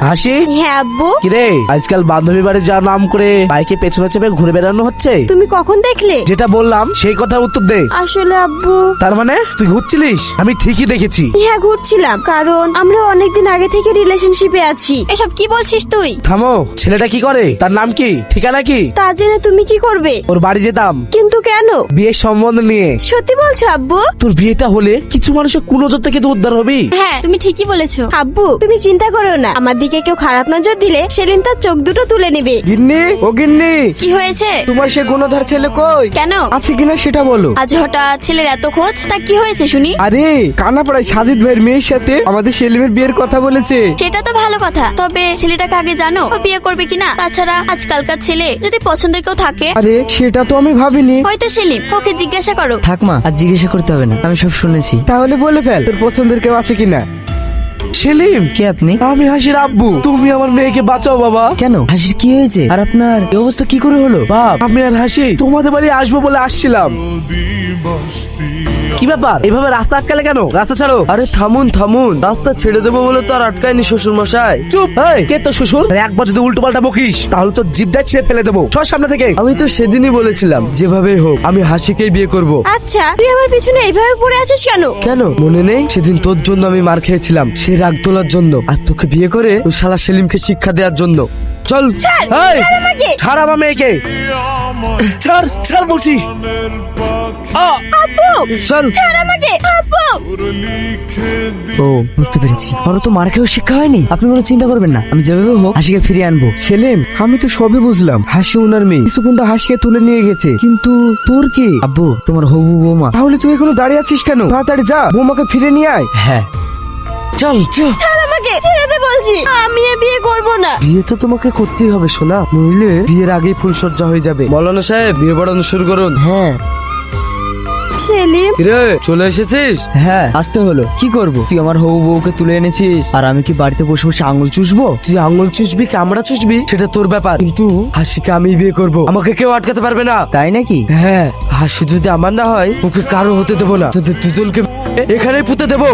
হাসি। হ্যাঁ আব্বু। কিরে, আজকাল বান্ধবী বাড়ি যাওয়ার নাম করে বাইকে পেছনে চেপে ঘুরে বেড়ানো হচ্ছে? তুমি কখন দেখলে? যেটা বললাম সেই কথার উত্তর দে। আসলে আব্বু। তার মানে তুই ঘুরছিলিস? আমি ঠিকই দেখেছি। হ্যাঁ ঘুরছিলাম, কারণ আমরা অনেকদিন আগে থেকে রিলেশনশিপে আছি। এসব কি বলছিস তুই? থামো, ছেলেটা কি করে? তার নাম কি? ঠিকানা কি? তা জেনে তুমি কি করবে? ওর বাড়ি যেতাম। কিন্তু কেন? বিয়ের সম্বন্ধ নিয়ে। সত্যি বলছো আব্বু? তোর বিয়েটা হলে কিছু মানুষের কুনজর থেকে তো উদ্ধার হবি। হ্যাঁ তুমি ঠিকই বলেছো আব্বু। তুমি চিন্তা করো না, আমার দিকে কেউ খারাপ নজর দিলে সেলিম তার চোখ দুটো তুলে নেবে। গিন্নি, ও গিন্নি, কি হয়েছে? তোমার সে গুণধর ছেলে কই? কেন? আছে কিনা সেটা বলো। আজ হঠাৎ ছেলের এত খোঁজ, তা কি হয়েছে শুনি? আরে কানাপাড়ায় সাজিদ ভাইয়ের মেয়ের সাথে আমাদের সেলিমের বিয়ের কথা বলেছে। সেটা তো ভালো কথা, তবে ছেলেটাকে আগে জানো ও বিয়ে করবে কিনা? তাছাড়া আজকালকার ছেলে যদি পছন্দের কেউ থাকে। আরে সেটা তো আমি ভাবিনি। হয়তো সেলিম, ওকে জিজ্ঞাসা করো। থাক মা, আর জিজ্ঞাসা করতে হবে না, আমি সব শুনেছি। তাহলে বলে ফেল তোর পছন্দের কেউ আছে কিনা। সেলিম, কে আপনি? আমি হাসির আব্বু। তুমি আমার মেয়েকে বাঁচাও বাবা। কেন, হাসির কি হয়েছে? আর আপনার এই অবস্থা কি করে হলো? বাপ, আমি আর হাসি তোমাদের বাড়ি আসবো বলে আসছিলাম। কি ব্যাপার, এভাবে রাস্তা আটকালে কেন? রাস্তা ছাড়ো। আরে থামুন থামুন, রাস্তা ছেড়ে দেবো বলে তো আর আটকায়নি শ্বশুর মশাই। চুপ। এই, কে তো শ্বশুর? একবার যদি উল্টো পাল্টা বকিস তাহলে তো জিভটা ছিঁড়ে ফেলে দেবো। সর সামনে থেকে। আমি তো সেদিনই বলেছিলাম যেভাবেই হোক আমি হাসিকেই বিয়ে করব। আচ্ছা, তুই আমার পিছনে এইভাবে পড়ে আছিস কেন? কেন মনে নেই? সেদিন তোর জন্য আমি মার খেয়েছিলাম, সে রাগ তোলার জন্য, আর তোকে বিয়ে করে ওই শালা সেলিমকে শিক্ষা দেওয়ার জন্য। চল। ছাড়, এই, ছাড় আমাকে। ছাড় আমার মেয়েকে। ছাড়, ছাড় বলছি। আব্বু, চল। ছাড় আমাকে আব্বু। ও বুঝতে পেরেছি, ওরা তো মার খেয়েও শিক্ষা হয়নি। আপনি কোনো চিন্তা করবেন না, আমি যেভাবে হোক হাসিকে ফিরিয়ে আনবো। সেলিম, আমি তো সবই বুঝলাম, হাসি ওনার মেয়ে, কিছুক্ষণটা হাসিকে তুলে নিয়ে গেছে, কিন্তু তোর কি? আব্বু, তোমার হবু বৌমা। তাহলে তুই এখনো দাঁড়িয়ে আছিস কেন? তাড়াতাড়ি যা, বৌমাকে ফিরে নিয়ে আয়। হ্যাঁ চল চল। ছাড় আমাকে, ছেড়ে দে বলছি। আমি এ বিয়ে করব না। বিয়ে তো তোমাকে করতেই হবে সোনা, নইলে বিয়ের আগেই ফুলসজ্জা হয়ে যাবে। মৌলানা সাহেব, বিয়ে পড়ানো শুরু করুন। হ্যাঁ। সেলিম, কিরে, চলে এসেছিস? হ্যাঁ আসতে হলো, কি করব? তুই আমার হবু বউকে তুলে এনেছিস, আর আমি কি বাড়িতে বসে বসে আঙুল চুষবো? তুই আঙুল চুষবি কামড়া চুষবি সেটা তোর ব্যাপার, কিন্তু হাসিকে আমি বিয়ে করব, আমাকে কেউ আটকাতে পারবে না। তাই নাকি? হ্যাঁ, হাসি যদি আমার না হয় ওকে কারো হতে দেবো না, তোদের দুজনকে এখানেই পুঁতে দেবো।